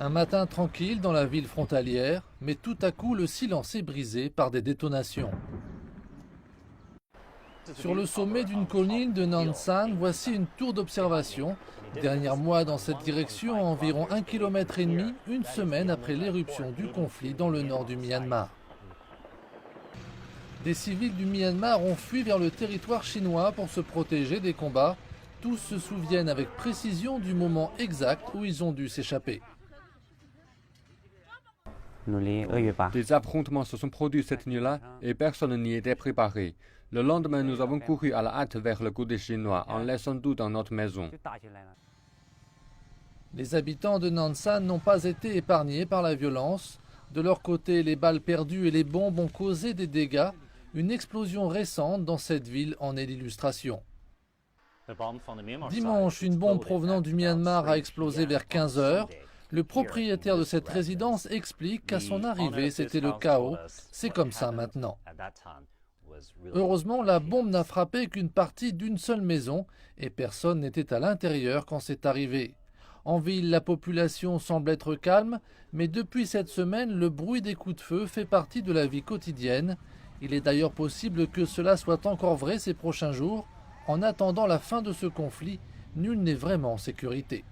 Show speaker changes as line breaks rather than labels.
Un matin tranquille dans la ville frontalière, mais tout à coup le silence est brisé par des détonations. Sur le sommet d'une colline de Nansan, voici une tour d'observation. Dernier mois dans cette direction, à environ 1,5 km, une semaine après l'éruption du conflit dans le nord du Myanmar. Des civils du Myanmar ont fui vers le territoire chinois pour se protéger des combats. Tous se souviennent avec précision du moment exact où ils ont dû s'échapper.
Des affrontements se sont produits cette nuit-là et personne n'y était préparé. Le lendemain, nous avons couru à la hâte vers le côté chinois en laissant tout dans notre maison.
Les habitants de Nansan n'ont pas été épargnés par la violence. De leur côté, les balles perdues et les bombes ont causé des dégâts. Une explosion récente dans cette ville en est l'illustration. Dimanche, une bombe provenant du Myanmar a explosé vers 15 heures. Le propriétaire de cette résidence explique qu'à son arrivée, c'était le chaos. C'est comme ça maintenant. Heureusement, la bombe n'a frappé qu'une partie d'une seule maison et personne n'était à l'intérieur quand c'est arrivé. En ville, la population semble être calme, mais depuis cette semaine, le bruit des coups de feu fait partie de la vie quotidienne. Il est d'ailleurs possible que cela soit encore vrai ces prochains jours. En attendant la fin de ce conflit, nul n'est vraiment en sécurité.